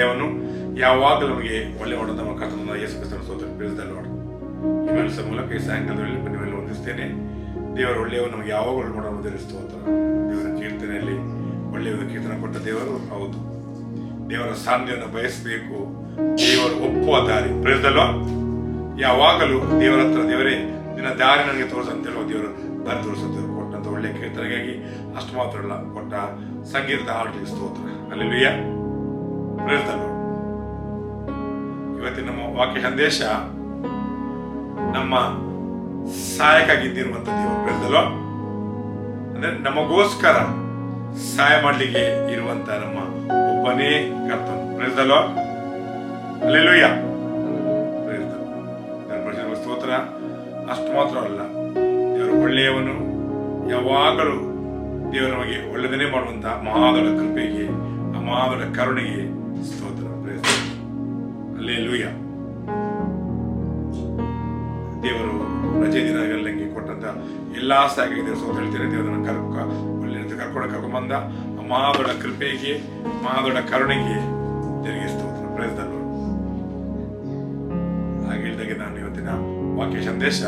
ಒಳ್ಳೆಯವನು, ಯಾವಾಗಲೂ ನಮಗೆ ಒಳ್ಳೆ ಮಾಡುವಂತ ನಮ್ಮ ಕರ್ತನಾದ ಯೇಸು ಕ್ರಿಸ್ತನ ಸ್ತೋತ್ರ. Praise the lord. ಈ ಮನಸ್ಸ ಮೂಲಕ ಈ ಸಾಯಂಕಾಲದಲ್ಲಿ ನಿಮ್ಮಲ್ಲಿ ವಂದಿಸ್ತೇನೆ. ದೇವರ ಒಳ್ಳೆಯವರು ನಮಗೆ ಯಾವಾಗಲೂ ಮಾಡೋದು ಸ್ತೋತ್ರ. ದೇವರ ಕೀರ್ತನೆಯಲ್ಲಿ ಒಳ್ಳೆಯ ಕೀರ್ತನೆ ಕೊಟ್ಟ ದೇವರು ಹೌದು. ದೇವರ ಸಾನ್ನಿಧ್ಯವನ್ನು ಬಯಸಬೇಕು, ದೇವರು ಒಪ್ಪುವ ದಾರಿ. Praise the lord. ಯಾವಾಗಲೂ ದೇವರ ಹತ್ರ ದೇವರೇ ನಿನ್ನ ದಾರಿ ನನಗೆ ತೋರಿಸಂತ ಹೇಳುವ ದೇವರು ದಾರಿ ತೋರಿಸುತ್ತೆ. ಕೊಟ್ಟಂತ ಒಳ್ಳೆ ಕೀರ್ತನೆಗಾಗಿ ಅಷ್ಟು ಮಾತ್ರ ಅಲ್ಲ, ಕೊಟ್ಟ ಸಂಗೀತದ ಹಾಡಿಗೆ ಸ್ತೋತ್ರ. ಹಲ್ಲೆಲೂಯಾ. Praise the lord. ಇವತ್ತಿನ ನಮ್ಮ ವಾಕ್ಯ ಸಂದೇಶ ನಮ್ಮ ಸಹಾಯಕ್ಕಾಗಿದ್ದಿರುವಂತ ದೇವರು. Praise the lord. ಅಂದ್ರೆ ನಮಗೋಸ್ಕರ ಸಹಾಯ ಮಾಡಲಿಕ್ಕೆ ಇರುವಂತ ನಮ್ಮ ಒಬ್ಬನೇ ಕರ್ತನು. Praise the lord. Hallelujah. Praise the lord. ಸ್ತೋತ್ರ. ಅಷ್ಟು ಮಾತ್ರ ಅಲ್ಲ, ದೇವರು ಒಳ್ಳೆಯವನು, ಯಾವಾಗಲೂ ದೇವರು ನಮಗೆ ಒಳ್ಳೆದನ್ನೇ ಮಾಡುವಂತ ಮಹಾದೊಡ್ಡ ಕೃಪೆಗೆ, ಆ ಮಹಾದೊಡ್ಡ ಕರುಣೆಗೆ ಸ್ತೋತ್ರ. Praise the lord. ಹಲ್ಲೆಲೂಯಾ. ದೇವರು ರಜೆ ದಿನಗಳಲ್ಲಿ ಕೊಟ್ಟಂತ ಎಲ್ಲಾ ಸಹಾಯಕ್ಕೆ ದೇವರು ಸ್ತೋತ್ರ ಹೇಳ್ತಾರೆ. ದೇವರನ್ನ ಒಳ್ಳೆ ಕರ್ಕೊಂಡ್ಬಂದ ಆ ಮಹಾದೊಡ್ಡ ಕೃಪೆಗೆ, ಮಹಾದೊಡ್ಡ ಕರುಣೆಗೆ ದೇವರಿಗೆ ಸ್ತೋತ್ರ. Praise the lord. ಹಾಗೆ ಹೇಳಿದಾಗೆ ನಾನು ಇವತ್ತಿನ ವಾಕ್ಯ ಸಂದೇಶ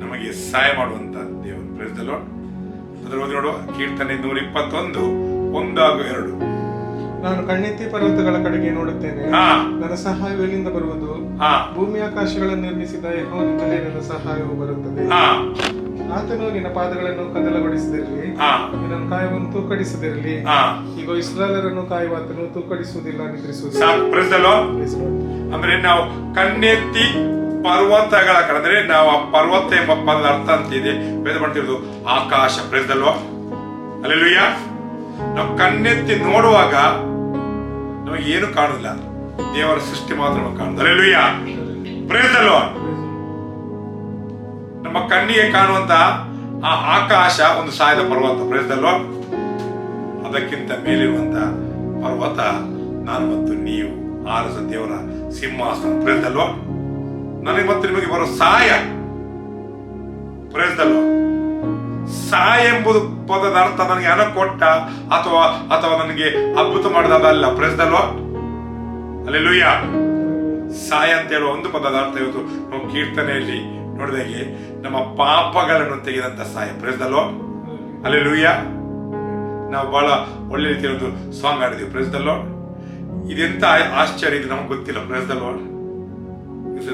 ನಮಗೆ ಸಹಾಯ ಮಾಡುವಂತ ದೇವರು. Praise the lord. ಅದರ ಓದಿ ನೋಡುವ ಕೀರ್ತನೆ 121, 1-2. ನಾನು ಕಣ್ಣೆತ್ತಿ ಪರ್ವತಗಳ ಕಡೆಗೆ ನೋಡುತ್ತೇನೆ, ನನ್ನ ಸಹಾಯವು ಎಲ್ಲಿಂದ ಬರುವುದು? ಭೂಮಿ ಆಕಾಶಗಳನ್ನು ನಿರ್ಮಿಸಿದ ಯೆಹೋವನಿಂದಲೇ ನನ್ನ ಸಹಾಯವು ಬರುತ್ತದೆ. ಆತನು ನಿನ್ನ ಪಾದಗಳನ್ನು ಕದಲಗೊಳಿಸದಿರಲಿ, ನಿನ್ನ ಕಾಯವನ್ನು ತೂಕಡಿಸದಿರಲಿ. ಈಗ ಇಸ್ರಾಯೇಲರನ್ನು ಕಾಯುವಾತನು ತೂಕಡಿಸುವುದಿಲ್ಲ, ನಿದ್ರಿಸುವುದಿಲ್ಲ. ಅಂದ್ರೆ ನಾವು ಕಣ್ಣೆತ್ತಿ ಪರ್ವತಗಳ ಕಡೆ, ಅಂದ್ರೆ ನಾವು ಆ ಪರ್ವತ ಎಂಬ ಪದದ ಅರ್ಥ ಅಂತ ಇದೆ ವೇದ ಮಾಡ್ತಿರೋದು ಆಕಾಶ. Praise the lord. ಹಲ್ಲೆಲೂಯಾ. ನಾವು ಕಣ್ಣೆತ್ತಿ ನೋಡುವಾಗ ನಮಗೆ ಏನು ಕಾಣುದಿಲ್ಲ, ದೇವರ ಸೃಷ್ಟಿ ಮಾತ್ರ ನಮಗೆ ಕಾಣುದು. ಹಲ್ಲೆಲೂಯಾ. Praise the lord. ನಮ್ಮ ಕಣ್ಣಿಗೆ ಕಾಣುವಂತ ಆ ಆಕಾಶ ಒಂದು ಸಾಯದ ಪರ್ವತ. Praise the lord. ಅದಕ್ಕಿಂತ ಮೇಲಿರುವಂತ ಪರ್ವತ ನಾನು ಮತ್ತು ನೀವು ಆರಸ ದೇವರ ಸಿಂಹಾಸನ. Praise the lord. ನನಗೆ ಮತ್ತು ನಿಮಗೆ ಬರೋ ಸಹಾಯ. Praise the lord. ಸಹಾಯ ಎಂಬುದು ಪದದ ಅರ್ಥ ನನಗೆ ಹಣ ಕೊಟ್ಟ ಅಥವಾ ನನಗೆ ಅದ್ಭುತ ಮಾಡಿದಲ್ಲ. Praise the lord. ಹಲ್ಲೆಲೂಯಾ. ಸಹಾಯ ಅಂತ ಹೇಳುವ ಒಂದು ಪದದ ಅರ್ಥ ಇವತ್ತು ನಾವು ಕೀರ್ತನೆಯಲ್ಲಿ ನೋಡಿದಾಗೆ ನಮ್ಮ ಪಾಪಗಳನ್ನು ತೆಗೆದಂತ ಸಹಾಯ. Praise the lord. ಹಲ್ಲೆಲೂಯಾ. ನಾವು ಬಹಳ ಒಳ್ಳೆ ರೀತಿಯ ಒಂದು ಸಾಂಗ್ ಆಡಿದೀವಿ. Praise the lord. ಇದೆಂತ ಆಶ್ಚರ್ಯ, ಇದು ನಮ್ಗೆ ಗೊತ್ತಿಲ್ಲ. Praise the lord.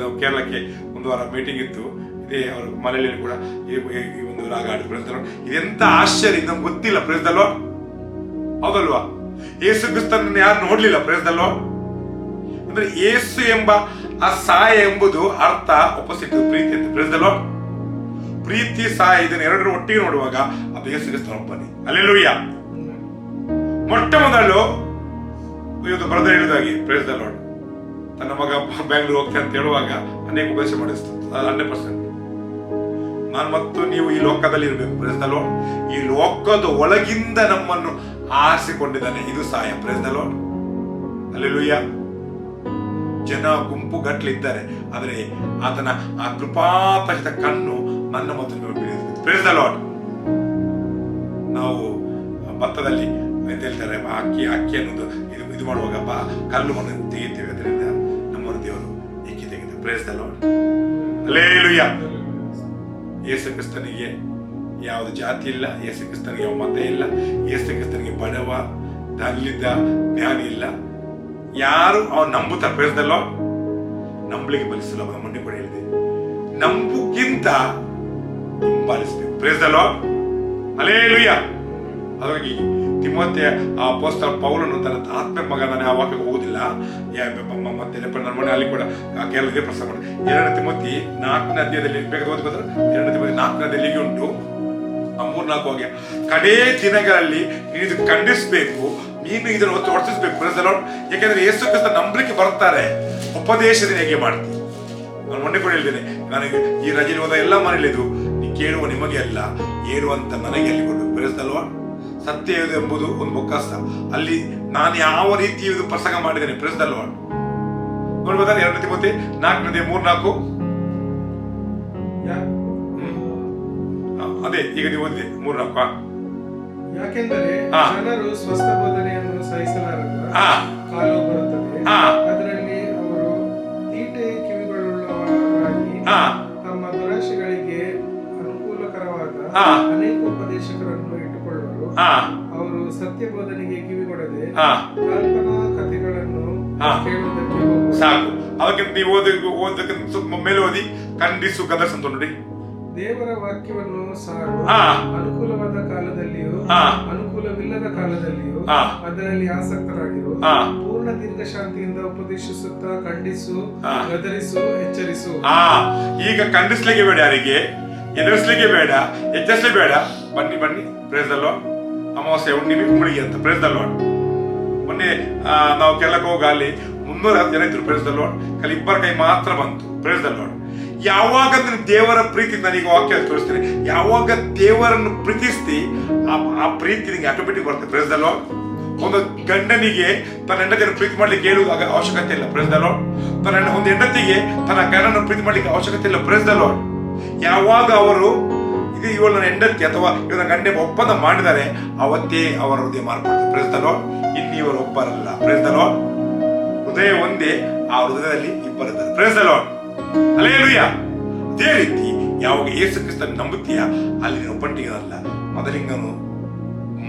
ನಾವು ಕೇರಳಕ್ಕೆ ಒಂದು ವಾರ ಮೀಟಿಂಗ್ ಇತ್ತು, ಇದೇ ಅವ್ರ ಮನೆಯಲ್ಲಿ ಕೂಡ ಈ ಒಂದು ರಾಗ ಆಡಿದ್ರು. Praise the lord. ಇದೆಂತ ಆಶ್ಚರ್ಯ, ಇದು ನಮ್ಗೆ ಗೊತ್ತಿಲ್ಲ. Praise the lord. ಹೌದಲ್ವಾ? ಯೇಸು ಕ್ರಿಸ್ತನನ್ನು ಯಾರು ನೋಡ್ಲಿಲ್ಲ. Praise the lord. ಅಂದ್ರೆ ಯೇಸು ಎಂಬ ಆ ಸಹಾಯ ಎಂಬುದು ಅರ್ಥ ಒಪ್ಪೋಸಿಟ್, ಪ್ರೀತಿ ಅಂತ. Praise the lord. ಪ್ರೀತಿ ಸಹಾಯ ಇದನ್ನ ಎರಡರ ಒಟ್ಟಿಗೆ ನೋಡುವಾಗ ಅದು ಯೇಸು ಕ್ರಿಸ್ತನ ಒಬ್ಬನೇ. ಹಲ್ಲೆಲೂಯಾ. ಮೊಟ್ಟ ಮೊದಲು ಇವತ್ತು ಬ್ರದರ್ ಹೇಳಿದಾಗೆ ಪ್ರೇಸ್ ದ ಲಾರ್ಡ್, ತನ್ನ ಮಗ ಬ್ಯಾಂಗ್ಳೂರ್ ಹೋಗ್ತೇನೆ ಅಂತ ಹೇಳುವಾಗ ಅನೇಕ ಉಪದೇಶ ಮಾಡಿಸ್ತಾರೆ. 100%. ನಾನು ಮತ್ತು ನೀವು ಈ ಲೋಕದಲ್ಲಿ ಇರಬೇಕು. Praise the lord. ಈ ಲೋಕದ ಒಳಗಿಂದ ನಮ್ಮನ್ನು ಆರಿಸಿಕೊಂಡಿದ್ದಾನೆ, ಇದು ಸಹಾಯ. Praise the lord. ಹಲ್ಲೆಲೂಯಾ. ಜನ ಗುಂಪು ಗಟ್ಟಲಿದ್ದಾರೆ, ಆದರೆ ಆತನ ಆ ಕೃಪಾಪರಿತ ಕಣ್ಣು ನನ್ನ ಮತ್ತು ಬೀಳುತ್ತದೆ. Praise the lord. ನಾವು ಭತ್ತದಲ್ಲಿ ಅಂತ ಹೇಳ್ತಾರೆ, ಅಕ್ಕಿ ಅನ್ನೋದು ಇದು ಮಾಡುವಾಗ ಕಲ್ಲು ಮಣ್ಣು ತೆಗಿತೇವೆ, ಅದರಿಂದ ನಮ್ಮನ್ನು ದೇವರು ಏಕೆ ತೆಗೆದ. Praise the lord. Hallelujah. Yesu ಕ್ರಿಸ್ತನಿಗೆ ಯಾವುದು ಜಾತಿ ಇಲ್ಲ, ಯೇಸು ಕ್ರಿಸ್ತನಿಗೆ ಯಾವ ಮತ ಇಲ್ಲ, ಯೇಸು ಕ್ರಿಸ್ತನಿಗೆ ಬಡವ ದಲಿತ ಜ್ಞಾನಿ ಇಲ್ಲ. ಯಾರು ಅವನು ನಂಬುತ್ತಾರೆ. Praise the lord. ನಂಬಲಿಕ್ಕೆ ಬಲಿಸಲ್ಲ. ಮೊನ್ನೆ ಕೂಡ ಹೇಳಿದೆ, ನಂಬುಕ್ಕಿಂತ ಹಿಂಬಾಲಿಸಬೇಕು. Praise the lord. ಹಲ್ಲೆಲೂಯಾ. ಹಾಗಾಗಿ ತಿಮೋಥೆಯ ಆ ಅಪೊಸ್ತಲ ಪೌಲನು ತನ್ನ ಆತ್ಮ ಮಗ, ನಾನು ಆ ವಾಕ್ಯಕ್ಕೆ ಹೋಗುದಿಲ್ಲ, ಮತ್ತೆ ನನ್ನ ಮನೆ ಅಲ್ಲಿ ಕೂಡ ಕೇರಳ ಇದೇ ಪ್ರಸ್ತಾವ ಮಾಡಿ 2 ತಿಮೋಥಿ 4ನೇ ಅಧ್ಯಾಯದಲ್ಲಿ ಬೇಕಾದ ಓದ್ಬೋದ್ರ. 2 ತಿಮೋಥಿ 4ನೇ ಅಧ್ಯಾಯದಲ್ಲಿ ಉಂಟು 3-4 ಹೋಗಿ, ಕಡೇ ದಿನಗಳಲ್ಲಿ ನೀನು ಖಂಡಿಸಬೇಕು, ನೀನು ಇದನ್ನು ವರ್ತಿಸಬೇಕು. Praise the lord. ಯಾಕೆಂದ್ರೆ ಯೇಸು ಕ್ರಿಸ್ತ ನಂಬಲಿಕ್ಕೆ ಬರ್ತಾರೆ, ಉಪದೇಶದಿಂದ ಹೇಗೆ ಮಾಡ್ತೀನಿ. ನಾನು ಮೊನ್ನೆ ಕೂಡ ಹೇಳಿದ್ದೇನೆ, ನನಗೆ ಈ ರಜೆಯಲ್ಲಿ ಹೋದ ಎಲ್ಲ ಮನೆಯಲ್ಲಿದ್ದು, ನೀ ಕೇಳುವ ನಿಮಗೆ ಅಲ್ಲ, ಹೇಳುವಂತ ನನಗೆ ಅಲ್ಲಿ ಕೊಡು. Praise the lord. ಸತ್ಯ ಎಂಬುದು ಒಂದು ಬೊಕ್ಕಸ, ಅಲ್ಲಿ ನಾನು ಯಾವ ರೀತಿ ಪ್ರಸಂಗ ಮಾಡಿದ್ದೇನೆ. Praise the lord. ನೋಡ್ಬೋದಾದ್ರೆ 2 ತಿಮೋಥಿ 4ನೇ 3-4. ಅದೇ ಈಗ ನೀವು ಓದಿದೆ 3-4. ಯಾಕೆಂದರೆ ಜನರು ಸ್ವಸ್ಥ ಬೋಧನೆಯನ್ನು ಸಹಿಸಲಾರರು, ಕಾಲು ಬೋಧನೆಗೆ ಕಿವಿಗೊಡದೆ ಹಾ ಕಲ್ಪನಾ ಕಥೆಗಳನ್ನು ಹಾ. ಕೇಳುವುದಕ್ಕೆ ಹೋಗು. ಸಾಕು. ಅದಕ್ಕಿಂತ ನೀವು ಓದಕ್ಕಿಂತ ಸ್ವಲ್ಪ ಮೇಲೆ ಓದಿ ಖಂಡಿಸು ಗದರ್ಸ್ ಅಂತ ನೋಡಿ. ದೇವರ ವಾಕ್ಯವನ್ನು ಸಾರು. ಹಾ. ಅನುಕೂಲವಾದ ಕಾಲದಲ್ಲಿಯೂ ಹಾ. ಅನುಕೂಲವಿಲ್ಲದ ಕಾಲದಲ್ಲಿಯೂ ಹಾ. ಅದರಲ್ಲಿ ಆಸಕ್ತರಾಗಿರು. ಹಾ. ಪೂರ್ಣ ದೀರ್ಘಶಾಂತಿಯಿಂದ ಉಪದೇಶಿಸುತ್ತಾ ಖಂಡಿಸು, ಹಾ. ಗದರಿಸು, ಎಚ್ಚರಿಸು. ಹಾ, ಈಗ ಖಂಡಿಸ್ಲಿಕ್ಕೆ ಬೇಡ, ಯಾರಿಗೆ ಎದುರಿಸ್ಲಿಕ್ಕೆ ಬೇಡ, ಎಚ್ಚರಿಸ್ಲಿಕ್ಕೆ ಬೇಡ. ಬನ್ನಿ ಬನ್ನಿ, ಪ್ರೇಸ್ ದ ಲಾರ್ಡ್. ಅಮಾವಾಸ್ಯೆ ಹುಣ್ಣಿಮೆ ಉಮ್ಮಳಿಗೆ ಅಂತ, ಪ್ರೇಸ್ ದ ಲಾರ್ಡ್. ಮೊನ್ನೆ ನಾವು ಕೆಳಕ್ಕೆ ಹೋಗ ಅಲ್ಲಿ 350 ಜನ ಇದ್ರು, ಪ್ರೇಸ್ ದ ಲಾರ್ಡ್. ಖಾಲಿ 2 ಕೈ ಮಾತ್ರ ಬಂತು, ಪ್ರೇಸ್ ದ ಲಾರ್ಡ್. ಯಾವಾಗ ನೀನು ದೇವರ ಪ್ರೀತಿ, ನಾನೀಗ ವಾಕ್ಯ ತೋರಿಸ್ತೀನಿ, ಯಾವಾಗ ದೇವರನ್ನು ಪ್ರೀತಿಸ್ತಿ ಆ ಪ್ರೀತಿ ನಿಮಗೆ ಆಟೋಮೆಟಿಕ್ ಬರುತ್ತೆ, ಪ್ರೇಸ್ ದ ಲಾರ್ಡ್. ಒಂದು ಗಂಡನಿಗೆ ತನ್ನ ಹೆಂಡತಿಯನ್ನು ಪ್ರೀತಿ ಮಾಡ್ಲಿಕ್ಕೆ ಹೇಳುವ ಅವಶ್ಯಕತೆ ಇಲ್ಲ, ಪ್ರೇಸ್ ದ ಲಾರ್ಡ್. ಒಂದು ಹೆಂಡತಿಗೆ ತನ್ನ ಗಂಡನನ್ನು ಪ್ರೀತಿ ಮಾಡ್ಲಿಕ್ಕೆ ಅವಶ್ಯಕತೆ ಇಲ್ಲ, ಪ್ರೇಸ್ ದ ಲಾರ್ಡ್. ಯಾವಾಗ ಅವರು ಇದು ಇವಳು ನನ್ನ ಹೆಂಡತಿ ಅಥವಾ ಇವನ ಗಂಡ ಒಪ್ಪಂದ ಮಾಡಿದರೆ ಅವತ್ತೇ ಅವರ ಹೃದಯ ಮಾರ್ಪಡುತ್ತೆ, ಪ್ರೇಸ್ ದ ಲಾರ್ಡ್. ಇನ್ನಿವರು ಒಬ್ಬರಲ್ಲ, ಪ್ರೇಸ್ ದ ಲಾರ್ಡ್. ಹೃದಯ ಒಂದೇ, ಆ ಹೃದಯದಲ್ಲಿ ಇಬ್ಬರಿದ್ದಾರೆ, ಪ್ರೇಸ್ ದ ಲಾರ್ಡ್. ಹಲ್ಲೆಲೂಯಾ. ಅದೇ ರೀತಿ ಯಾವಾಗ ಯೇಸು ಕ್ರಿಸ್ತನ ನಂಬುತ್ತೀಯ, ಅಲ್ಲಿ ನೀನು ಒಬ್ಬಂಟಿಗನಲ್ಲ, ಮೊದಲಿಂಗನು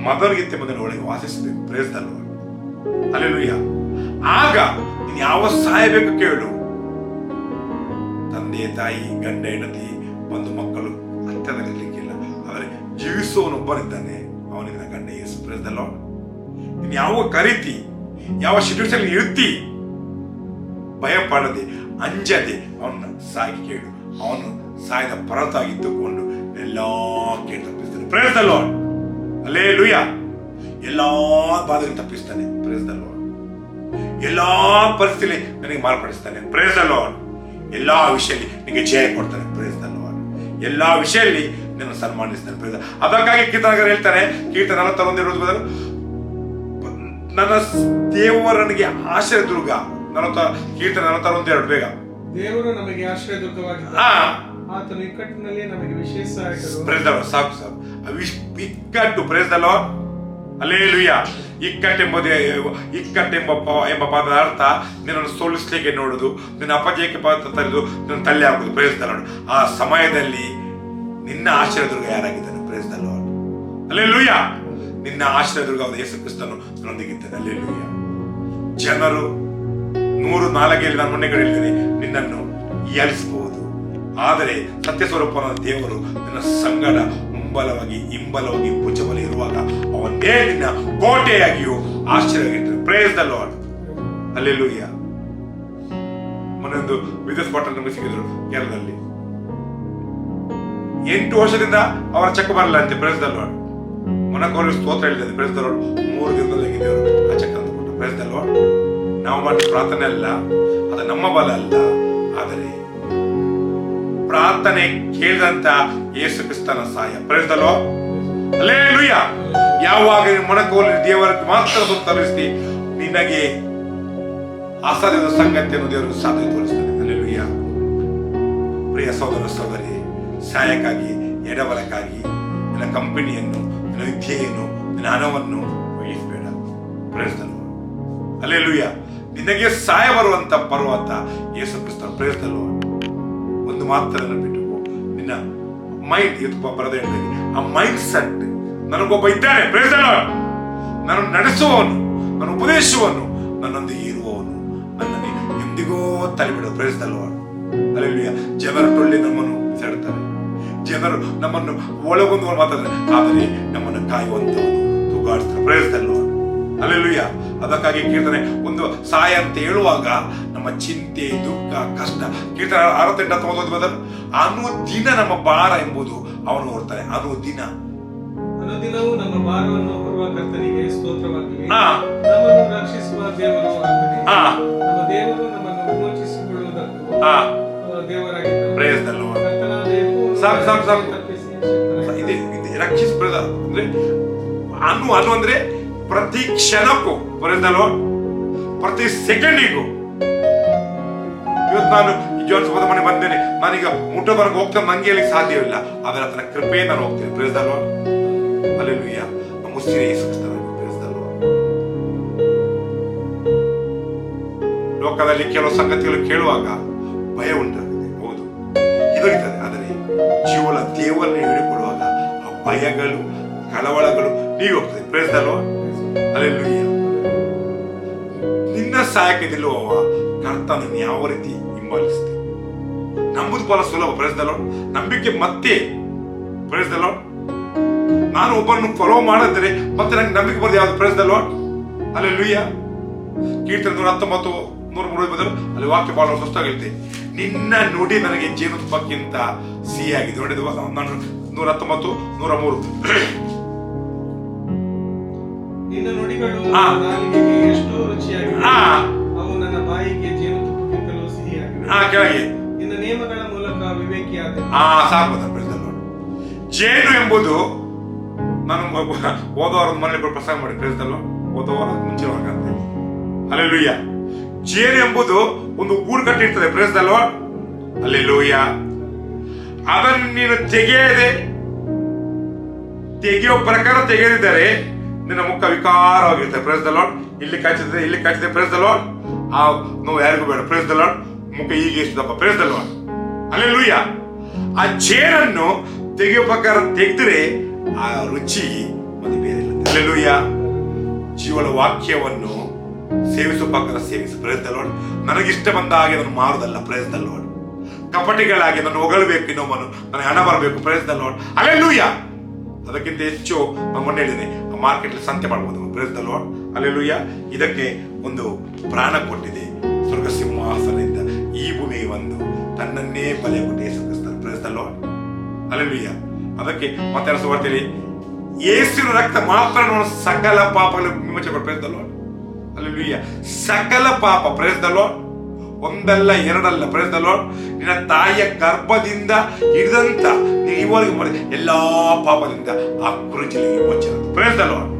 ಮೊದಲಿಗಿಂತ ಮೊದಲು ಒಳಗೆ ವಾಸಿಸಬೇಕು, ಪ್ರೇಸ್ ದ ಲಾರ್ಡ್. ಹಲ್ಲೆಲೂಯಾ. ಆಗ ನೀನು ಯಾವ ಸಹಾಯ ಬೇಕು ಕೇಳು. ತಂದೆ ತಾಯಿ ಗಂಡ ಹೆಂಡತಿ ಬಂಧು ಮಕ್ಕಳು ಹತ್ತಿರದಲ್ಲಿರ್ಲಿಕ್ಕಿಲ್ಲ, ಆದರೆ ಜೀವಿಸುವವನೊಬ್ಬನಿದ್ದಾನೆ, ಅವನಿಂದ ಗಂಡ ಯೇಸು, ಪ್ರೇಸ್ ದ ಲಾರ್ಡ್. ನೀನು ಯಾವ ಕರೀತಿ, ಯಾವ ಸಿಚುವೇಶನ್ ಇರ್ತಿ, ಭಯ ಪಡದೆ ಅಂಜದೆ ಅವನ ಸಾಗಿ ಕೇಳು. ಅವನು ಸಾಯದ ಪರತಾಗಿದ್ದುಕೊಂಡು ಎಲ್ಲಾ ಕೇಳಿ ತಪ್ಪಿಸ್ತಾನೆ, ಪ್ರೇಸ್ ದ ಲಾರ್ಡ್. ಹಲ್ಲೆಲೂಯಾ. ಎಲ್ಲಾ ಬಾಧೆಗಳು ತಪ್ಪಿಸ್ತಾನೆ, ಪ್ರೇಸ್ ದ ಲಾರ್ಡ್. ಎಲ್ಲಾ ಪರಿಸ್ಥಿತಿ ನನಗೆ ಮಾರ್ಪಡಿಸ್ತಾನೆ, ಪ್ರೇಸ್ ದ ಲಾರ್ಡ್. ಎಲ್ಲಾ ವಿಷಯದಲ್ಲಿ ನಿನಗೆ ಜಯ ಕೊಡ್ತಾನೆ, ಪ್ರೇಸ್ ದ ಲಾರ್ಡ್. ಎಲ್ಲಾ ವಿಷಯದಲ್ಲಿ ನಿನ್ನ ಸನ್ಮಾನಿಸ್ತಾನೆ, ಪ್ರೇಸ್. ಅದಕ್ಕಾಗಿ ಕೀರ್ತನಗಾರ ಹೇಳ್ತಾನೆ, ಕೀರ್ತನೆ 41 ಇರುವುದು ಬದಲು ನನ್ನ ದೇವರನಿಗೆ ಆಶ್ರಯ ದುರ್ಗ. ಕೀರ್ತನೆ 41 ಬೇಗ. ದೇವರು ನಮಗೆ ಆಶ್ರಯ ದುರ್ಗವಾಗಿದ್ದಾನೆ, ಆತನು ಇಕ್ಕಟ್ಟಿನಲ್ಲಿ ನಮಗೆ ವಿಶೇಷ ಸಹಾಯಕರು. Praise the lord. ಸಾಕು ಸರ್, ಇಕ್ಕಟ್ಟು, ಪ್ರೇಸ್ ದ ಲಾರ್ಡ್. ಹಲ್ಲೆಲೂಯಾ. ಇಕ್ಕಟ್ಟೆಂಬ ಪದದ ಅರ್ಥ ನಿನ್ನನ್ನು ಸೋಲಿಸ್ಲಿಕ್ಕೆ ನೋಡುದು, ನಿನ್ನ ಅಪಜಯಕ್ಕೆ ತರುವುದು, ನಿನ್ನ ತಳ್ಳಿ ಹಾಕುದು, ಪ್ರೇಸ್ ದ ಲಾರ್ಡ್. ಆ ಸಮಯದಲ್ಲಿ ನಿನ್ನ ಆಶ್ರಯ ದುರ್ಗ ಯಾರಾಗಿದ್ದಾನೆ, ಪ್ರೇಸ್ ದ ಲಾರ್ಡ್. ಹಲ್ಲೆಲೂಯಾ. ನಿನ್ನ ಆಶ್ರಯ ದುರ್ಗವಾದ ಯೇಸು ಕ್ರಿಸ್ತನು ನನ್ನೊಂದಿಗಿದ್ದಾನೆ, ಹಲ್ಲೆಲೂಯಾ. ಜನರು 104 ನಾನು ಮೊನ್ನೆ ಹೇಳಿದ್ದೇನೆ, ನಿನ್ನನ್ನು ಹೀಯಾಳಿಸಬಹುದು, ಆದರೆ ಸತ್ಯ ಸ್ವರೂಪನಾದ ದೇವರು ನಿನ್ನ ಸಂಗಡ ಹಿಂಬಲವಾಗಿ ಭುಜಬಲ ಇರುವಾಗ ಅವನೇ ನಿನ್ನ ಕೋಟೆಯಾಗಿಯೂ ಆಶ್ಚರ್ಯವಾಗಿರ್ತಾರೆ, ಪ್ರೇಸ್ ದ ಲಾರ್ಡ್. ಹಲ್ಲೆಲೂಯಾ. ಮೊನ್ನೆ ಒಂದು ವಿದ್ಯುತ್ ಸ್ಪಾಟ್ ನಮಗೆ ಸಿಕ್ಕಿದ್ರು ಕೇರಳದಲ್ಲಿ. 8 ವರ್ಷದಿಂದ ಅವರ ಚೆಕ್ ಬರಲ್ಲ ಅಂತೆ, ಪ್ರೇಸ್ ದ ಲಾರ್ಡ್. ಮೊನಕೋರು ಸ್ತೋತ್ರ ಹೇಳಿದೆ, ಪ್ರೇಸ್ ದ ಲಾರ್ಡ್. 3 ದಿನದಲ್ಲಿ ದೇವರು ಆ ಚೆಕ್ ಅಂತ ಕೊಟ್ಟು, ಪ್ರೇಸ್ ದ ಲಾರ್ಡ್. ನಾವು ಮಾಡಿದ ಪ್ರಾರ್ಥನೆ ಅಲ್ಲ, ಅದು ನಮ್ಮ ಬಲ ಅಲ್ಲ, ಆದರೆ ಪ್ರಾರ್ಥನೆ ಕೇಳಿದಂತ ಯೇಸು ಕ್ರಿಸ್ತನ ಸಹಾಯ, ಪ್ರೇಸ್ ದ ಲಾರ್ಡ್. ಹಲ್ಲೆಲೂಯಾ. ಯಾವಾಗ ಮೊಣಕೋಲು ದೇವರಿಗೆ ಮಾತ್ರ ತೋರಿಸ್ತಿ, ನಿನಗೆ ಅಸಾಧ್ಯದ ಸಂಗತಿಯನ್ನು ದೇವರು ಸಾಧ್ಯ ತೋರಿಸ್ತಾನೆ, ಹಲ್ಲೆಲೂಯಾ. ಪ್ರಿಯ ಸಹೋದರ ಸಹೋದರಿ, ಸಹಾಯಕ್ಕಾಗಿ ಎಡಬಲಕ್ಕಾಗಿ ನಿನ್ನ ಕಂಪನಿಯನ್ನು, ನಿನ್ನ ವಿದ್ಯೆಯನ್ನು, ನಿನ್ನ ಹಣವನ್ನು ಒಯ್ಯಿಸಬೇಡ, ಪ್ರೇಸ್ ದ ಲಾರ್ಡ್. ಹಲ್ಲೆಲೂಯಾ. ನಿನಗೆ ಸಹಾಯ ಬರುವಂತ ಪರ್ವತ ಯೇಸು ಕ್ರಿಸ್ತ, ಪ್ರೇಸ್ ದ ಲಾರ್ಡ್. ಒಂದು ಮಾತನ್ನು ಬಿಟ್ಟು ನಿನ್ನ ಮೈಂಡ್ ಬರದ ಹೇಳಿದಾಗ, ಆ ಮೈಂಡ್ ಸೆಟ್, ನನಗೊಬ್ಬ ಇದ್ದಾನೆ, ಪ್ರೇಸ್ ದ ಲಾರ್ಡ್. ನಾನು ನಡೆಸುವವನು, ನನ್ನ ಉಪದೇಶುವನು, ನನ್ನೊಂದಿಗೆ ಇರುವವನು, ನನ್ನನ್ನು ಎಂದಿಗೋ ತಲೆಬಿಡ, ಪ್ರೇಸ್ ದ ಲಾರ್ಡ್. ಹಲ್ಲೆಲೂಯಾ. ಜನರು ಟೊಳ್ಳಿ ನಮ್ಮನ್ನು ಬಿಸಾಡುತ್ತಾರೆ, ಜನರು ನಮ್ಮನ್ನು ಒಳಗೊಂದು ಮಾತಾಡ್ತಾರೆ, ಆದರೆ ನಮ್ಮನ್ನು ಕಾಯುವಂತವನು ತೂಗಾಡ್ತಾರೆ, ಪ್ರೇಸ್ ದ ಲಾರ್ಡ್. ಹಲ್ಲೆಲೂಯಾ. ಅದಕ್ಕಾಗಿ ಕೀರ್ತನೆ ಒಂದು ಸಹಾಯ ಅಂತ ಹೇಳುವಾಗ ನಮ್ಮ ಚಿಂತೆ, ದುಃಖ, ಕಷ್ಟ, ಕೀರ್ತನೆ 68 ಬದಲು ಅನುದಿನ ನಮ್ಮ ಭಾರ ಎಂಬುದು ಅವನು ಹೊರ್ತಾನೆ. ಅನುದಿನವೂ ನಮ್ಮ ಭಾರವನ್ನು ಹೊರುವ ಕರ್ತನಿಗೆ ಸ್ತೋತ್ರವಾಗಲಿ. ನಮ್ಮನ್ನು ರಕ್ಷಿಸುವ ದೇವರು ಆತನೇ. ನಮ್ಮ ದೇವರು ನಮ್ಮನ್ನು ವಿಮೋಚಿಸಿಕೊಳ್ಳುವುದಕ್ಕೂ ದೇವರಾಗಿದ್ದಾನೆ, ಪ್ರೇಸ್ ದ ಲಾರ್ಡ್. ಅಂದ್ರೆ ಅನು ಅಂದ್ರೆ ಪ್ರತಿ ಕ್ಷಣಕ್ಕೂ, ಪ್ರೇಸ್ ದ ಲಾರ್ಡ್, ಪ್ರತಿ ಸೆಕೆಂಡಿಗೂ. ಇವತ್ತು ನಾನು ಜೋನ್ಸ್ಬದ ಮನೆ ಬಂದೇನೆ, ನಾನೀಗ ಮುಟ್ಟೋವರೆಗೆ ಹೋಗ್ತಾನೆ, ನಂಗೆ ಹೇಳಲಿಕ್ಕೆ ಸಾಧ್ಯವಿಲ್ಲ, ಆದರೆ ಆತನ ಕೃಪೆ ನಾನು ಹೋಗ್ತೇನೆ, praise the lord. Hallelujah. Muslim ಯೇಸು ಕ್ರಿಸ್ತನ, ಪ್ರೇಸ್ ದ ಲಾರ್ಡ್. ಲೋಕದಲ್ಲಿ ಕೆಲವು ಸಂಗತಿಗಳು ಕೇಳುವಾಗ ಭಯ ಉಂಟಾಗುತ್ತೆ, ಹೌದು, ಹೆದರುತ್ತದೆ. ಆದರೆ ಜೀವನ ದೇವರನ್ನು ಹೇಳಿಕೊಡುವಾಗ ಆ ಭಯಗಳು, ಕಳವಳಗಳು ನೀಗಿ ಹೋಗ್ತದೆ, ಪ್ರೇಸ್ ದ ಲಾರ್ಡ್. ಹಲ್ಲೆಲೂಯಾ. ನಿನ್ನ ಸಹಾಯಕ್ಕೆ ನಿಲ್ಲುವವ ಕರ್ತನನ್ನು ಯಾವ ರೀತಿ ಹಿಂಬಾಲಿಸ್ತೆ? ನಂಬುದು ಬಹಳ ಸುಲಭ. Price the lord. ನಂಬಿಕೆ ಮತ್ತೆ ಪ್ರೈಸ್ ದ ಲಾರ್ಡ್. ನಾನು ಒಬ್ಬರನ್ನು ಫಾಲೋ ಮಾಡಿದ್ರೆ ಮತ್ತೆ ನಂಗೆ ನಂಬಿಕೆ ಬರೋದು ಯಾವ್ದು? Price the lord. ಹಲ್ಲೆಲೂಯಾ. ಕೀರ್ತನೆ 119, 103 ಬದಲು ಅಲ್ಲಿ ವಾಕ್ಯ ಬಹಳ ಸ್ಪಷ್ಟವಾಗಿರುತ್ತೆ. ನಿನ್ನ ನುಡಿ ನನಗೆ ಜೇನುತುಪ್ಪಕ್ಕಿಂತ ಸಿಹಿಯಾಗಿದೆ. ನೋಡಿದ ನಾನು 119, 103. ನಿನ್ನ ನುಡಿಗಳು ನಾಲಿಗೆಗೆ ಎಷ್ಟೋ ರುಚಿಯಾಗಿವೆ, ಅವು ನನ್ನ ಬಾಯಿಗೆ ಜೇನುತುಪ್ಪಕ್ಕಿಂತಲೂ ಸಿಹಿಯಾಗಿವೆ. ಕೆಳಗೆ ನಿನ್ನ ನಿಯಮಗಳ ಮೂಲಕ ವಿವೇಕಿಯಾದೆ. ಸಾಕು. ಜೇನು ಎಂಬುದು ನಾನು ಓದೋರ ಮನೆಯಲ್ಲಿ ಪ್ರಸಂಗ ಮಾಡಿ ಪ್ರಯತ್ನ ಓದೋರ ಮುಂಚೆ ಅಂತ. ಹಲ್ಲೆಲೂಯಾ. ಜೇನು ಎಂಬುದು ಒಂದು ಗೂಡು ಕಟ್ಟಿರ್ತದೆ. Praise the lord. ಹಲ್ಲೆಲೂಯಾ. ಅದನ್ನು ನೀನು ತೆಗೆಯೋ ಪ್ರಕಾರ ತೆಗೆದಿದ್ದರೆ ನಿನ್ನ ಮುಖ ವಿಕಾರವಾಗಿರುತ್ತೆ. Price the lord. ಇಲ್ಲಿ ಕಾಚಿದೆ ಪ್ರೈಸ್ ದ ಲಾರ್ಡ್. ಆ ನೋವು ಯಾರಿಗೂ ಬೇಡ. Praise the lord. ಮುಖ ಹೀಗೆ ಇಷ್ಟದಪ್ಪ. Praise the lord. ಹಲ್ಲೆಲೂಯಾ. ಆ ಜೇನನ್ನು ತೆಗೆಯೋ ಪ್ರಕಾರ ತೆಗೆದ್ರೆ ಆ ರುಚಿ ಮತ್ತೆ ಬೇರೆ ಇಲ್ಲ. ಹಲ್ಲೆಲೂಯಾ. ಜೀವನ ವಾಕ್ಯವನ್ನು ಸೇವಿಸುವ ಪ್ರಕಾರ ಸೇವಿಸು. Price the lord. ನನಗಿಷ್ಟ ಬಂದ ಹಾಗೆ ನಾನು ಮಾರುದಲ್ಲ. Praise the lord. ಕಪಟಿಗಳಾಗಿ ನಾನು ಹೊಗಳಬೇಕು, ಇನ್ನೊಬ್ಬನು ನನಗೆ ಹಣ ಬರಬೇಕು. Praise the lord. ಹಲ್ಲೆಲೂಯಾ. ಅದಕ್ಕಿಂತ ಹೆಚ್ಚು ನಾನು ಮೊನ್ನೆ ಹೇಳಿದ್ದೇನೆ, ಮಾರ್ಕೆಟ್ ಸಂತೆ ಮಾಡಬಹುದು. Praise the lord. ಹಲ್ಲೆಲೂಯಾ. ಇದಕ್ಕೆ ಒಂದು ಪ್ರಾಣ ಕೊಟ್ಟಿದೆ. ಸ್ವರ್ಗ ಸಿಂಹಾಸನದಿಂದ ಈ ಭೂಮಿಗೆ ಬಂದು ತನ್ನನ್ನೇ ಬಲೆ ಕೊಟ್ಟು ಯೇಸು ಕ್ರಿಸ್ತನು. Praise the lord. ಹಲ್ಲೆಲೂಯಾ. ಅದಕ್ಕೆ ಮತ್ತೆ ಸುವಾರ್ತೆಯಲ್ಲಿ ಯೇಸುವಿನ ರಕ್ತ ಮಾತ್ರ ಸಕಲ ಪಾಪಗಳು ವಿಮೋಚನೆ ಕೊಟ್ಟು. Price the lord. ಹಲ್ಲೆಲೂಯಾ. ಸಕಲ ಪಾಪ. Price the lord. ಒಂದಲ್ಲ ಎರಡಲ್ಲ. Price the lord. ನಿನ್ನ ತಾಯಿಯ ಗರ್ಭದಿಂದ ಹಿಡಿದಂತ ಇವರಿಗೆ ಮಾಡಿದ ಎಲ್ಲಾ ಪಾಪದಿಂದ ಆ ಕುರುಚಿನ ವಿಮೋಚನೆ. Praise the lord.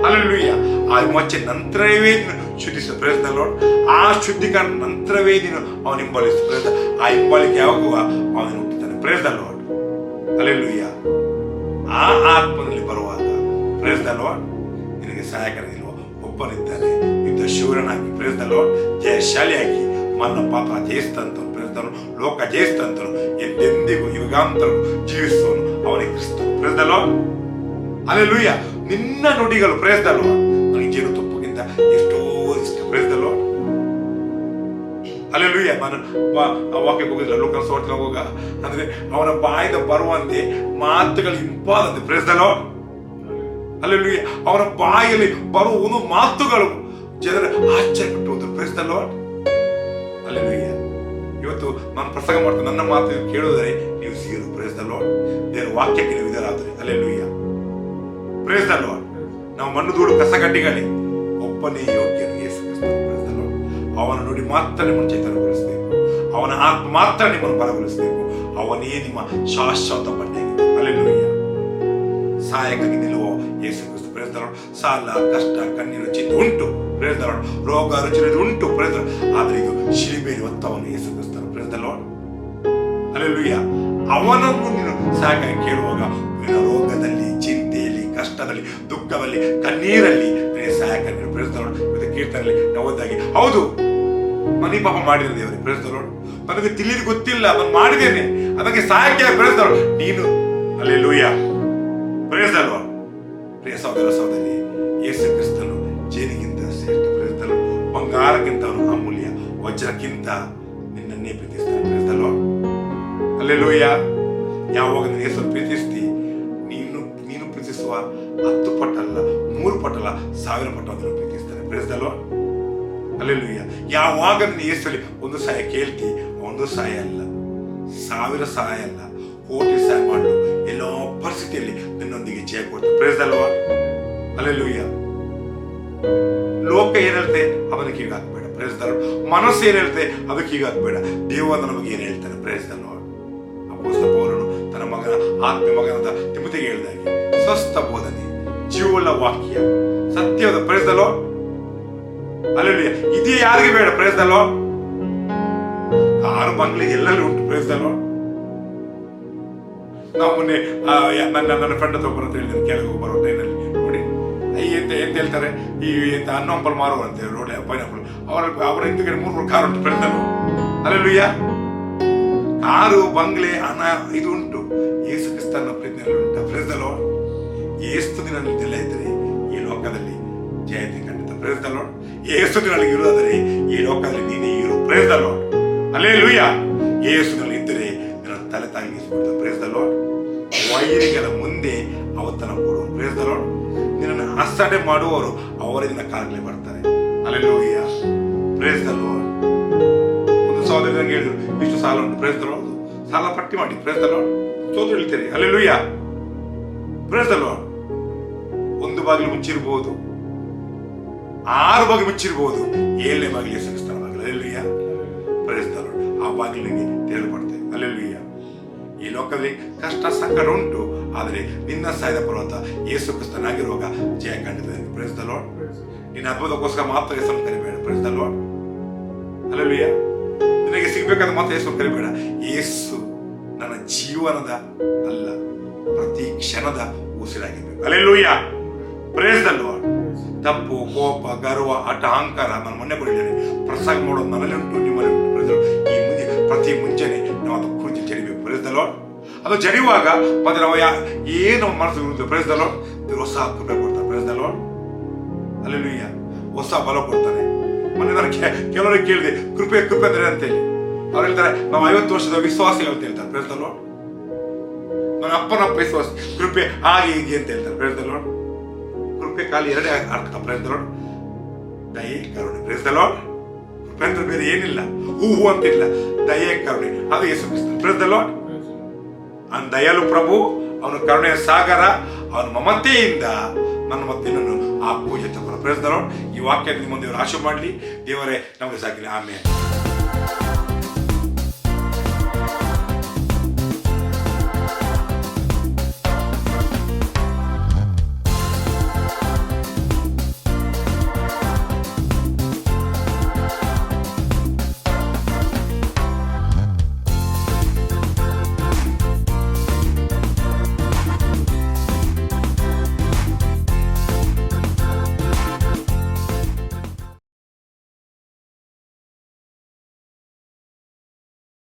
ಹಲ್ಲೆಲೂಯಾ. ಆ ವಿಮೋಚನೆ ನಂತರವೇ ನೀನು ಶುದ್ಧಿಸು. Price the lord. ಆ ಶುದ್ಧೀಕರಣ ನಂತರವೇ ನೀನು ಅವನು ಹಿಂಬಾಲಿಸು. ಪ್ರೈಸ್ ಆ ಹಿಂಬಾಲಿಕೆ ಯಾವಾಗುವ ಅವನು ಹುಟ್ಟುತ್ತಾನೆ. Praise the lord. ಹಲ್ಲೆಲೂಯಾ. ಆ ಆತ್ಮನಲ್ಲಿ ಬರುವಾಗ ಪ್ರೈಸ್ ದ ಲಾರ್ಡ್ ನಿನಗೆ ಸಹಾಯಕನಿರುವ ಒಬ್ಬನಿದ್ದಾನೆ. ಯುದ್ಧ ಶೂರನಾಗಿ ಪ್ರೈಸ್ ದ ಲಾರ್ಡ್ ಜಯಶಾಲಿಯಾಗಿ ಮನ್ನ ಪಾಪ ಜಯಿಸ್ತಂತನು. Price the lord. ಲೋಕ ಜಯಿಸ್ತಂತನು. ಎಂದೆಂದಿಗೂ ಯುಗಾಂತರ ಜೀವಿಸುವನು ಅವನಿಗೆ ಕ್ರಿಸ್ತನು. Praise the lord. ಹಲ್ಲೆಲೂಯಾ. ನಿನ್ನ ನುಡಿಗಳು ಪ್ರೈಸ್ ದ ಲಾರ್ಡ್ ನನಗೆ ಜೇನುತುಪ್ಪಕ್ಕಿಂತ ಎಷ್ಟೋ ಇಷ್ಟ. Price the lord. ಹಲ್ಲೆಲೂಯಾ. ನಾನು ವಾಕ್ಯಕ್ಕೆ ಹೋಗಿಲ್ಲ, ಲೋಕನ ಸುವಾರ್ತೆಗೆ ಹೋಗುವಾಗ ಅಂದ್ರೆ ಅವನ ಬಾಯಿಂದ ಬರುವಂತೆ ಮಾತುಗಳು ಇಂಪಾದಂತೆ. Praise the lord. ಹಲ್ಲೆಲೂಯಾ. ಅವನ ಬಾಯಲ್ಲಿ ಬರುವ ಒಂದು ಮಾತುಗಳು ಜನರ ಆಶ್ಚರ್ಯಪಟ್ಟು. Praise the lord. ಹಲ್ಲೆಲೂಯಾ. ಇವತ್ತು ನಾನು ಪ್ರಸಂಗ ಮಾಡ್ತೇನೆ, ನನ್ನ ಮಾತು ಕೇಳುವುದರೆ ನೀವು ಸಿಗಲು. Praise the lord. ದೇವರ ವಾಕ್ಯಕ್ಕೆ ನೀವು ಇದರಾದರೆ. ಹಲ್ಲೆಲೂಯಾ. Praise the lord. ನಾವು ಮಣ್ಣು ಧೂಳು ಕಸಗಡ್ಡಿಗಳೇ, ಒಬ್ಬನೇ ಯೋಗ್ಯನು ಯೇಸು ಕ್ರಿಸ್ತನು. Praise the lord. ಅವನ ನುಡಿ ಮಾತ್ರ ನಿಮ್ಮನ್ನು ಚೈತನ್ಯಗೊಳಿಸಬೇಕು. ಅವನ ಆತ್ಮ ಮಾತ್ರ ನಿಮ್ಮನ್ನು ಬಲಗೊಳಿಸಬೇಕು. ಅವನೇ ನಿಮ್ಮ ಶಾಶ್ವತ ಬಂಡೆಯಾಗಿದೆ. ಹಲ್ಲೆಲೂಯಾ. ಸಹಾಯಕ್ಕಾಗಿ ನಿಲ್ಲುವ Yesu Krista. Price the lord. ಸಾಲ, ಕಷ್ಟ, ಕಣ್ಣೀರು, ಚಿಂತೆ ಉಂಟು. Praise the lord. ರೋಗ ರುಚಿನ ಉಂಟು. Praise the lord. ಆದ್ರೆ ಇದು ಶಿಲುಬೆಯಲ್ಲಿ ಹೊತ್ತವನು ಯೇಸು ಕ್ರಿಸ್ತನು. Praise the lord. ಹಲ್ಲೆಲೂಯಾ. ಅವನನ್ನು ನೀನು ಸಹಾಯಕ್ಕಾಗಿ ಕೇಳುವಾಗ ನಿನ್ನ ರೋಗದಲ್ಲಿ, ಚಿಂತೆಯಲ್ಲಿ, ಕಷ್ಟದಲ್ಲಿ, ದುಃಖದಲ್ಲಿ, ಕಣ್ಣೀರಲ್ಲಿ ಸಹಾಯಕ. Praise the lord. ಇವತ್ತು ಕೀರ್ತನೆಯಲ್ಲಿ ನಾವು ಓದಿದಾಗೆ ಹೌದು ಮನಿ ಪಾಪ ಮಾಡಿದ ದೇವರೇ. Praise the lord. ನನಗೆ ತಿಳಿದು ಗೊತ್ತಿಲ್ಲ, ನಾನು ಮಾಡಿದ್ದೇನೆ, ಅದಕ್ಕೆ ಸಹಾಯಕ. Praise the lord. ನೀನು. ಹಲ್ಲೆಲೂಯಾ. Praise the lord. ಪ್ರಿಯ ಸಹೋದರ ಸಹೋದರಿ, ಯೇಸು ಕ್ರಿಸ್ತನು ಜೇನಿಗಿಂತ ಶ್ರೇಷ್ಠ. Price the lord. ಬಂಗಾರಕ್ಕಿಂತ ಅವನು ಅಮೂಲ್ಯ, ವಜ್ರಕ್ಕಿಂತ ನಿನ್ನನ್ನೇ ಪ್ರೀತಿಸ್ತಾನೆ. Praise the lord. ಹಲ್ಲೆಲೂಯಾ. ಯಾವಾಗ ನೀನು ಯೇಸು ಪ್ರೀತಿಸ್ತಿ, ನೀನು ಪ್ರೀತಿಸುವ 10 ಪಟ್ಟಲ್ಲ, 3 ಪಟ್ಟಲ್ಲ, 1000 ಪಟ್ಟು ಅದನ್ನು ಪ್ರೀತಿಸ್ತಾನೆ. Praise the lord. ಹಲ್ಲೆಲೂಯಾ. ಯಾವಾಗ ನೀನು ಯೇಸುವಲ್ಲಿ ಒಂದು ಸಹಾಯ ಕೇಳ್ತಿ, ಒಂದು ಸಹಾಯ ಅಲ್ಲ, 1000 ಸಹಾಯ ಅಲ್ಲ, ಕೋಟಿ ಸಹಾಯ ಮಾಡಲು ಎಲ್ಲೋ ಪರಿಸ್ಥಿತಿಯಲ್ಲಿ ನಿನ್ನೊಂದಿಗೆ ಜಯ ಕೊಡ್ತಾನೆ. Price the lord. ಹಲ್ಲೆಲೂಯಾ. ಲೋಕ ಏನ್ ಹೇಳ್ತೆ ಅವನಿಗೆ ಹೀಗಾಗಬೇಡ. Price the lord. ಮನಸ್ಸು ಏನ್ ಹೇಳ್ತೆ ಅದಕ್ಕೆ ಹೀಗಾಗಬೇಡ. ದೇವರ ನಮಗೆ ಏನ್ ಹೇಳ್ತಾನೆ. Price the lord. ಅಪೊಸ್ತಲ ಪೌಲನು ತನ್ನ ಮಗನ ಆತ್ಮ ಮಗನಾದ ತಿಮೋಥಿಗೆ ಹೇಳಿದಾಗೆ ಸ್ವಸ್ಥ ಬೋಧನೆ, ಜೀವವುಳ್ಳ ವಾಕ್ಯ, ಸತ್ಯವಾದ. Price the lord. ಹಲ್ಲೆಲೂಯಾ. ಇದೇ ಯಾರಿಗೆ ಬೇಡ. Praise the lord. ಕಾರು ಬಂಗ್ಲೆ ಎಲ್ಲರೂ ಉಂಟು. Praise the lord. ನಾವು ಮೊನ್ನೆ ನನ್ನ ಫ್ರೆಂಡ್ ಹತ್ರ ಒಬ್ಬರ ಹೇಳಿದ್ದೇನೆ, ಕೆಳಗೆ ಬರೋ ಟ್ರೈನಲ್ಲಿ ನೋಡಿ ಎಂತ ಹೇಳ್ತಾರೆ, ಈ ಎಂತ ಹಣ್ಣು ಮಾರುವ ಅಂತ ಹೇಳಿ ರೋಡ್ ಪೈನಾಪಲ್ ಅವರ ಹಿಂದಕ್ಕೆ 3 ಕಾರು ಉಂಟು. Praise the lord. Hallelujah. Car, bungalow, ಹಣ ಇದು ಉಂಟು. ಯೇಸು ಕ್ರಿಸ್ತನ ಪ್ರೀತಿಯಲ್ಲಿ ಉಂಟು. Praise the lord. ಎಷ್ಟು ದಿನ ನಿಂತೆಲ್ಲ ಇದ್ರೆ ಈ ಲೋಕದಲ್ಲಿ ಜಯತೆ ಖಂಡಿತ. Praise the lord. ಯೇಸುವಿನಲ್ಲಿ ಇರುವುದಾದರೆ ಈ ಲೋಕದಲ್ಲಿ ನೀನೇ ಇರು. Praise the lord. ಹಲ್ಲೆಲೂಯಾ. ಯೇಸುವಿನಲ್ಲಿ ಇದ್ದರೆ ನಿನ್ನ ತಲೆ ತಾಗಿಸಿಬಿಡ್ತಾರೆ. Praise the lord. ವೈರಿಗಳ ಮುಂದೆ ಅವತನ ಕೊಡು. Praise the lord. ನಿನ್ನನ್ನು ಅಸಡ್ಡೆ ಮಾಡುವವರು ಅವರೇ ನಿನ್ನ ಕಾಲಕ್ಕೆ ಬರ್ತಾರೆ. ಹಲ್ಲೆಲೂಯಾ. Praise the lord. ಒಂದು ಸಹೋದರ ನಂಗೆ ಹೇಳಿದ್ರು, ಇಷ್ಟು ಸಾಲ ಉಂಟು. Praise the lord. ಸಾಲ ಪಟ್ಟಿ ಮಾಡಿ. Praise the lord. ಸೋದರ ಹೇಳ್ತೀರಿ. ಹಲ್ಲೆಲೂಯಾ. Praise the lord. ಒಂದು ಬಾಗಿಲು ಮುಚ್ಚಿರ್ಬೋದು, 6 ಬಾಗಿಲು ಮುಚ್ಚಿರ್ಬೋದು, 7ನೇ ಬಾಗಿಲು ಯೇಸುಕ್ರಿಸ್ತನ ಬಾಗಿಲು. ಹಲ್ಲೆಲೂಯಾ. Praise the lord. ಆ ಬಾಗಿಲಿಗೆ ತೆರಳುಪಡ್ತೇವೆ. ಹಲ್ಲೆಲೂಯಾ. ಈ ಲೋಕದಲ್ಲಿ ಕಷ್ಟ ಸಂಕಟ ಉಂಟು, ಆದರೆ ನಿನ್ನ ಸಾಯ್ದ ಪರ್ವತ ಯೇಸು ಕ್ರಿಸ್ತನಾಗಿರುವಾಗ ಜಯ ಕಂಡಿದೆ. Praise the lord. ನಿನ್ನ ಅದ್ಭುತಕ್ಕೋಸ್ಕರ ಮಾತ್ರ ಯೇಸುವನ್ನು ಕರಿಬೇಡ. Praise the lord. ಹಲ್ಲೆಲೂಯಾ. ನಿನಗೆ ಸಿಗ್ಬೇಕಾದ ಮಾತ್ರ ಯೇಸುವನ್ನು ಕರಿಬೇಡ. ಯೇಸು ನನ್ನ ಜೀವನದ ಅಲ್ಲ, ಪ್ರತಿ ಕ್ಷಣದ ಉಸಿರಾಗಿರ್ಬೇಕು. ಹಲ್ಲೆಲೂಯಾ. Praise the lord. ತಪ್ಪು, ಕೋಪ, ಗರ್ವ, ಹಠ, ಅಹಂಕಾರ ನಾನು ಮೊನ್ನೆ ಕೊಡಿದ್ದೇನೆ. ಪ್ರಸಂಗ ಮಾಡೋದು ನನ್ನಲ್ಲಿ ಉಂಟು, ನಿಮ್ಮಲ್ಲಿ ಉಂಟು. ಈ ಮುಂದೆ ಪ್ರತಿ ಮುಂಜಾನೆ ನಾವು ಅದು ಕುರಿತು ಜಡಿಬೇಕು. Praise the lord. ಅದು ಜಡಿಯುವಾಗ ಮತ್ತೆ ನಾವು ಏನು ಮನಸ್ಸು. Praise the lord. ಹೊಸ ಕೃಪೆ ಕೊಡ್ತಾರೆ. Praise the lord. ಹಲ್ಲೆಲೂಯಾ. ಹೊಸ ಬಲ ಕೊಡ್ತಾನೆ. ಮೊನ್ನೆ ನಾನು ಕೆಲವರಿಗೆ ಕೇಳಿದೆ, ಕೃಪೆ ಕೃಪೆ ಅಂದ್ರೆ ಅಂತೇಳಿ. ಅವ್ರು ಹೇಳ್ತಾರೆ, ನಾವು 50 ವರ್ಷದ ವಿಶ್ವಾಸಿಗಳು ಅಂತ ಹೇಳ್ತಾರೆ. Praise the lord. ನನ್ನ ಅಪ್ಪನ ವಿಶ್ವಾಸ, ಕೃಪೆ ಹಾಗೆ ಹೀಗೆ ಅಂತ ಹೇಳ್ತಾರೆ. Praise the lord. ಕೃಪೆ ಖಾಲಿ 2 ಅರ್ಥ. Praise the lord. ದಯೆ, ಕರುಣೆ. Praise the lord. ಕೃಪೆ ಅಂದ್ರೆ ಬೇರೆ ಏನಿಲ್ಲ, ಹೂವು ಅಂತಿಲ್ಲ. ದಯೆ, ಕರುಣೆ, ಅದು Yesu Krista. Praise the lord. ಅವನು ದಯಾಳು ಪ್ರಭು, ಅವನು ಕರುಣೆಯ ಸಾಗರ, ಅವನ ಮಮತೆಯಿಂದ ನನ್ನ ಮತ್ತೆ ನನ್ನನ್ನು ಆ ಪೂಜೆ ತಗೊಂಡು. Praise the lord. ಈ ವಾಕ್ಯ ನಿಮ್ಮ ದೇವರು ಆಶೀರ್ವಾದ ಮಾಡಲಿ. ದೇವರೇ ನಮಗೆ ಸಾಕಲಿ. ಆಮೇಲೆ